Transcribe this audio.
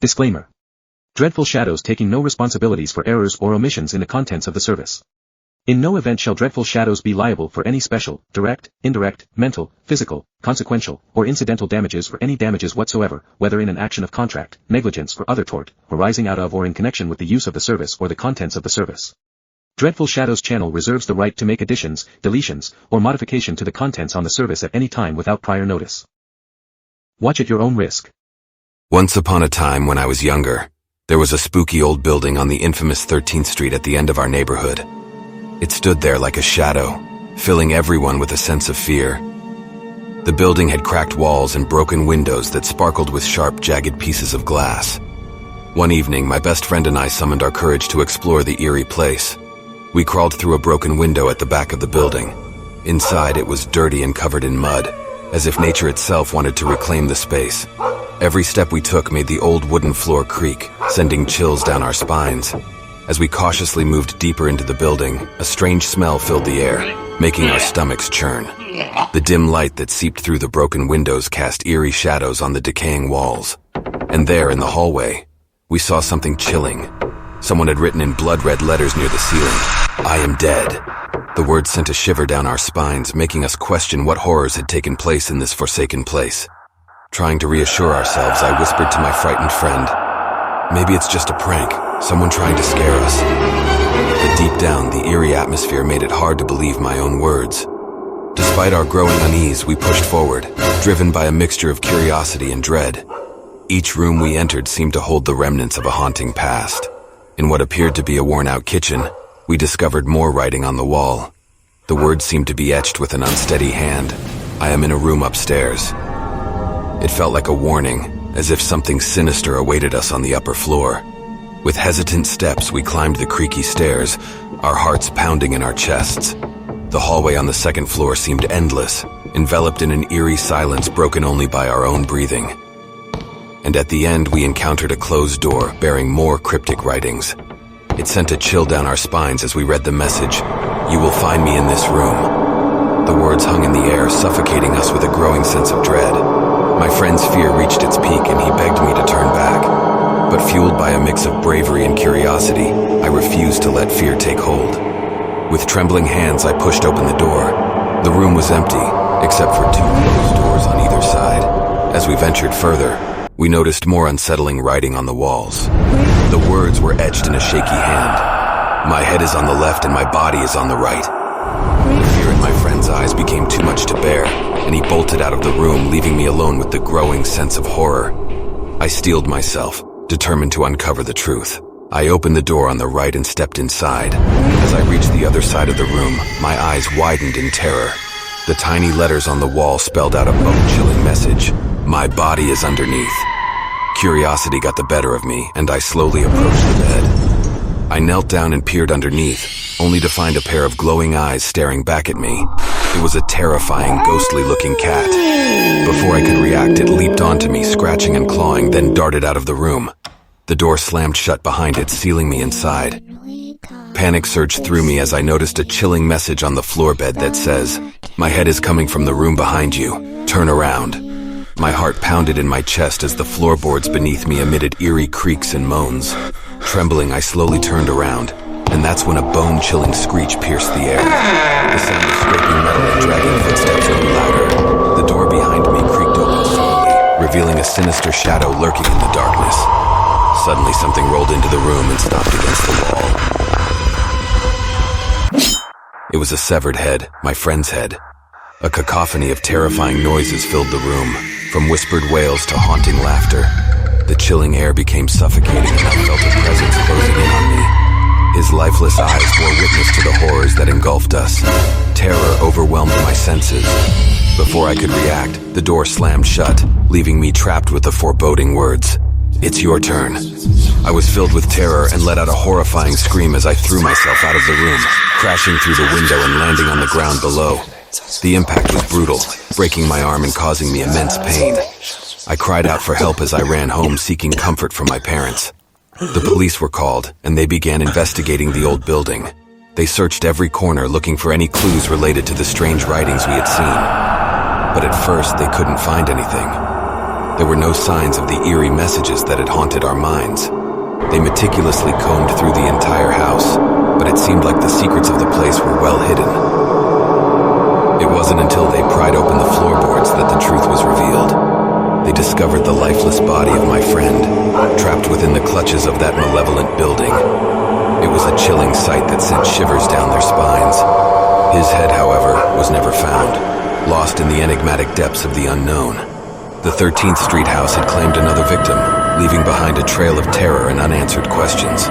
Disclaimer. Dreadful Shadows taking no responsibilities for errors or omissions in the contents of the service. In no event shall Dreadful Shadows be liable for any special, direct, indirect, mental, physical, consequential, or incidental damages or any damages whatsoever, whether in an action of contract, negligence or other tort, arising out of or in connection with the use of the service or the contents of the service. Dreadful Shadows channel reserves the right to make additions, deletions, or modification to the contents on the service at any time without prior notice. Watch at your own risk. Once upon a time when I was younger, there was a spooky old building on the infamous 13th Street at the end of our neighborhood. It stood there like a shadow, filling everyone with a sense of fear. The building had cracked walls and broken windows that sparkled with sharp, jagged pieces of glass. One evening, my best friend and I summoned our courage to explore the eerie place. We crawled through a broken window at the back of the building. Inside, it was dirty and covered in mud, as if nature itself wanted to reclaim the space. Every step we took made the old wooden floor creak, sending chills down our spines. As we cautiously moved deeper into the building, a strange smell filled the air, making our stomachs churn. The dim light that seeped through the broken windows cast eerie shadows on the decaying walls. And there, in the hallway, we saw something chilling. Someone had written in blood-red letters near the ceiling, "I am dead." The words sent a shiver down our spines, making us question what horrors had taken place in this forsaken place. Trying to reassure ourselves, I whispered to my frightened friend, "Maybe it's just a prank, someone trying to scare us." But deep down, the eerie atmosphere made it hard to believe my own words. Despite our growing unease, we pushed forward, driven by a mixture of curiosity and dread. Each room we entered seemed to hold the remnants of a haunting past. In what appeared to be a worn-out kitchen, we discovered more writing on the wall. The words seemed to be etched with an unsteady hand. "I am in a room upstairs." It felt like a warning, as if something sinister awaited us on the upper floor. With hesitant steps, we climbed the creaky stairs, our hearts pounding in our chests. The hallway on the second floor seemed endless, enveloped in an eerie silence broken only by our own breathing. And at the end, we encountered a closed door bearing more cryptic writings. It sent a chill down our spines as we read the message, "You will find me in this room." The words hung in the air, suffocating us with a growing sense of dread. My friend's fear reached its peak and he begged me to turn back. But fueled by a mix of bravery and curiosity, I refused to let fear take hold. With trembling hands, I pushed open the door. The room was empty, except for two closed doors on either side. As we ventured further, we noticed more unsettling writing on the walls. The words were etched in a shaky hand. "My head is on the left and my body is on the right." The fear in my friend's eyes became too much to bear, and he bolted out of the room, leaving me alone with the growing sense of horror. I steeled myself, determined to uncover the truth. I opened the door on the right and stepped inside. As I reached the other side of the room, my eyes widened in terror. The tiny letters on the wall spelled out a bone-chilling message, "My body is underneath." Curiosity got the better of me, and I slowly approached the bed. I knelt down and peered underneath, only to find a pair of glowing eyes staring back at me. It was a terrifying, ghostly-looking cat. Before I could react, it leaped onto me, scratching and clawing, then darted out of the room. The door slammed shut behind it, sealing me inside. Panic surged through me as I noticed a chilling message on the floor bed that says, "My head is coming from the room behind you. Turn around." My heart pounded in my chest as the floorboards beneath me emitted eerie creaks and moans. Trembling, I slowly turned around, and that's when a bone-chilling screech pierced the air. The sound of scraping metal and dragging footsteps grew louder. The door behind me creaked open slowly, revealing a sinister shadow lurking in the darkness. Suddenly, something rolled into the room and stopped against the wall. It was a severed head, my friend's head. A cacophony of terrifying noises filled the room, from whispered wails to haunting laughter. The chilling air became suffocating and I felt a presence closing in on me. His lifeless eyes bore witness to the horrors that engulfed us. Terror overwhelmed my senses. Before I could react, the door slammed shut, leaving me trapped with the foreboding words, "It's your turn." I was filled with terror and let out a horrifying scream as I threw myself out of the room, crashing through the window and landing on the ground below. The impact was brutal, breaking my arm and causing me immense pain. I cried out for help as I ran home seeking comfort from my parents. The police were called, and they began investigating the old building. They searched every corner looking for any clues related to the strange writings we had seen. But at first, they couldn't find anything. There were no signs of the eerie messages that had haunted our minds. They meticulously combed through the entire house, but it seemed like the secrets of the place were well hidden. It wasn't until they pried open the floorboards that the truth was revealed. They discovered the lifeless body of my friend, trapped within the clutches of that malevolent building. It was a chilling sight that sent shivers down their spines. His head, however, was never found, lost in the enigmatic depths of the unknown. The 13th Street house had claimed another victim, leaving behind a trail of terror and unanswered questions.